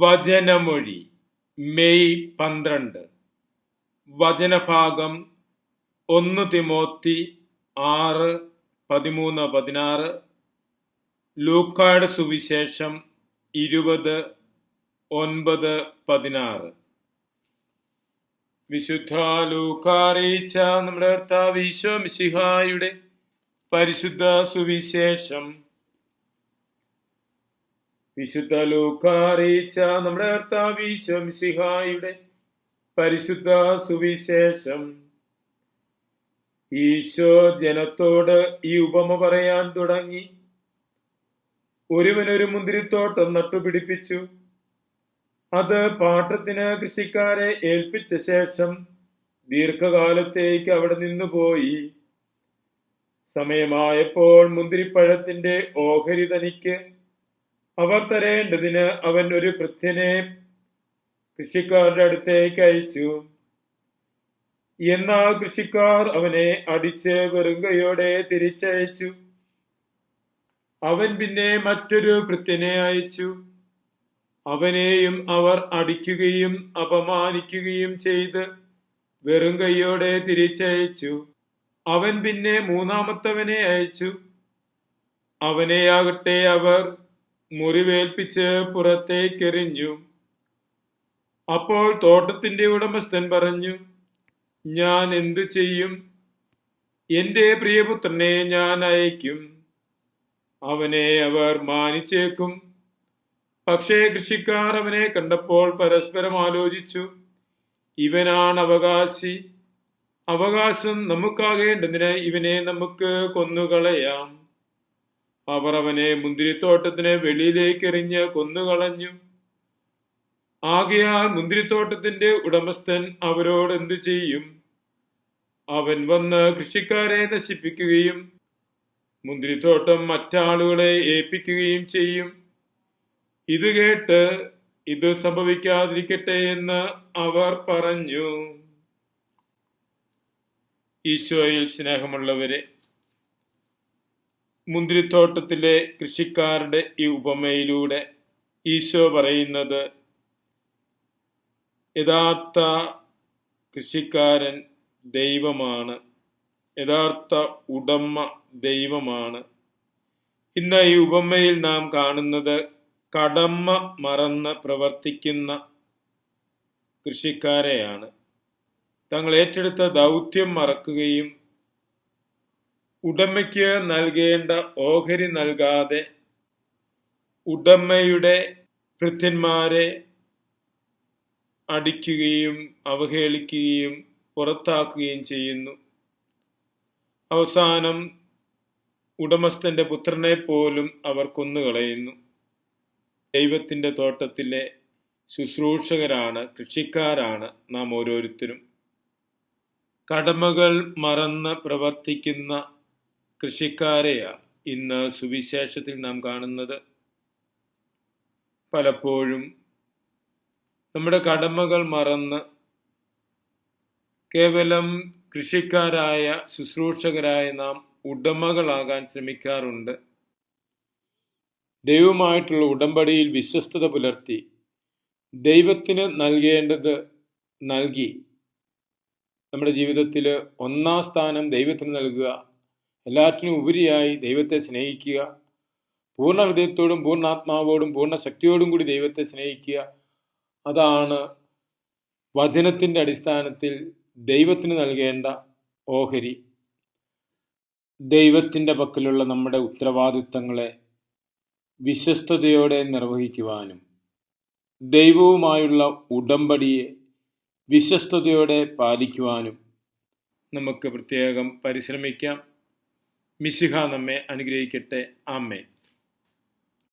വചനമൊഴി May 12. വചനഭാഗം 1 Timothy 6:13-16, ലൂക്കായുടെ സുവിശേഷം 20:9-16. വിശുദ്ധ ലൂക്ക അറിയിച്ച നമ്മുടെ കർത്താവ് ഈശോ മിശിഹായുടെ പരിശുദ്ധ സുവിശേഷം. വിശുദ്ധ ലൂക്ക അറിയിച്ച നമ്മുടെ കർത്താവ് ഈശോ മിശിഹായുടെ പരിശുദ്ധ സുവിശേഷം. ഈശോ ജനത്തോട് ഈ ഉപമ പറയാൻ തുടങ്ങി. ഒരുവനൊരു മുന്തിരിത്തോട്ടം നട്ടുപിടിപ്പിച്ചു. അത് പാട്ടത്തിന് കൃഷിക്കാരെ ഏൽപ്പിച്ച ശേഷം ദീർഘകാലത്തേക്ക് അവിടെ നിന്നുപോയി. സമയമായപ്പോൾ മുന്തിരിപ്പഴത്തിന്റെ ഓഹരി തനിക്ക് അവർ തരേണ്ടതിന് അവൻ ഒരു ഭൃത്യനെ കൃഷിക്കാരുടെ അടുത്തേക്ക് അയച്ചു. എന്നാൽ കൃഷിക്കാർ അവനെ അടിച്ച് വെറുങ്കയോടെ തിരിച്ചയച്ചു. അവൻ പിന്നെ മറ്റൊരു ഭൃത്യനെ അയച്ചു. അവനെയും അവർ അടിക്കുകയും അപമാനിക്കുകയും ചെയ്ത് വെറുങ്കയോടെ തിരിച്ചയച്ചു. അവൻ പിന്നെ മൂന്നാമത്തവനെ അയച്ചു. അവനെയാകട്ടെ അവർ മുറിവേൽപ്പിച്ച് പുറത്തേക്കെറിഞ്ഞു. അപ്പോൾ തോട്ടത്തിന്റെ ഉടമസ്ഥൻ പറഞ്ഞു, ഞാൻ എന്തു ചെയ്യും? എന്റെ പ്രിയപുത്രനെ ഞാൻ അയക്കും. അവനെ അവർ മാനിച്ചേക്കും. പക്ഷേ കൃഷിക്കാർ അവനെ കണ്ടപ്പോൾ പരസ്പരം ആലോചിച്ചു, ഇവനാണ് അവകാശി. അവകാശം നമുക്കാകേണ്ടതിന് ഇവനെ നമുക്ക് കൊന്നുകളയാം. അവർ അവനെ മുന്തിരിത്തോട്ടത്തിന് വെളിയിലേക്ക് എറിഞ്ഞ് കൊന്നുകളഞ്ഞു. ആകയാൽ മുന്തിരിത്തോട്ടത്തിന്റെ ഉടമസ്ഥൻ അവരോട് എന്തു ചെയ്യും? അവൻ വന്ന് കൃഷിക്കാരെ നശിപ്പിക്കുകയും മുന്തിരിത്തോട്ടം മറ്റാളുകളെ ഏൽപ്പിക്കുകയും ചെയ്യും. ഇത് കേട്ട് ഇത് സംഭവിക്കാതിരിക്കട്ടെ എന്ന് അവർ പറഞ്ഞു. ഈശോയിൽ സ്നേഹമുള്ളവരെ, മുന്തിരിത്തോട്ടത്തിലെ കൃഷിക്കാരുടെ ഈ ഉപമയിലൂടെ ഈശോ പറയുന്നത്, യഥാർത്ഥ കൃഷിക്കാരൻ ദൈവമാണ്, യഥാർത്ഥ ഉടമ ദൈവമാണ്. ഇന്ന് ഈ ഉപമയിൽ നാം കാണുന്നത് കടമ മറന്ന് പ്രവർത്തിക്കുന്ന കൃഷിക്കാരെയാണ്. തങ്ങൾ ഏറ്റെടുത്ത ദൗത്യം മറക്കുകയും ഉടമയ്ക്ക് നൽകേണ്ട ഓഹരി നൽകാതെ ഉടമയുടെ ഭൃത്യന്മാരെ അടിക്കുകയും അവഹേളിക്കുകയും പുറത്താക്കുകയും ചെയ്യുന്നു. അവസാനം ഉടമസ്ഥന്റെ പുത്രനെ പോലും അവർ കൊന്നുകളയുന്നു. ദൈവത്തിന്റെ തോട്ടത്തിലെ ശുശ്രൂഷകരാണ്, കൃഷിക്കാരാണ് നാം ഓരോരുത്തരും. കടമകൾ മറന്ന് പ്രവർത്തിക്കുന്ന കൃഷിക്കാരെയാ ഇന്ന് സുവിശേഷത്തിൽ നാം കാണുന്നത്. പലപ്പോഴും നമ്മുടെ കടമകൾ മറന്ന് കേവലം കൃഷിക്കാരായ ശുശ്രൂഷകരായ നാം ഉടമകളാകാൻ ശ്രമിക്കാറുണ്ട്. ദൈവവുമായിട്ടുള്ള ഉടമ്പടിയിൽ വിശ്വസ്തത പുലർത്തി ദൈവത്തിന് നൽകേണ്ടത് നൽകി നമ്മുടെ ജീവിതത്തിൽ ഒന്നാം സ്ഥാനം ദൈവത്തിന് നൽകുക, എല്ലാറ്റിനും ഉപരിയായി ദൈവത്തെ സ്നേഹിക്കുക, പൂർണ്ണ ഹൃദയത്തോടും പൂർണ്ണാത്മാവോടും പൂർണ്ണ ശക്തിയോടും കൂടി ദൈവത്തെ സ്നേഹിക്കുക. അതാണ് വചനത്തിൻ്റെ അടിസ്ഥാനത്തിൽ ദൈവത്തിന് നൽകേണ്ട ഓഹരി. ദൈവത്തിൻ്റെ പക്കലുള്ള നമ്മുടെ ഉത്തരവാദിത്തങ്ങളെ വിശ്വസ്തയോടെ നിർവഹിക്കുവാനും ദൈവവുമായുള്ള ഉടമ്പടിയെ വിശ്വസ്തയോടെ പാലിക്കുവാനും നമുക്ക് പ്രത്യേകം പരിശ്രമിക്കാം. മിശിഹ നമ്മെ അനുഗ്രഹിക്കട്ടെ. ആമേൻ.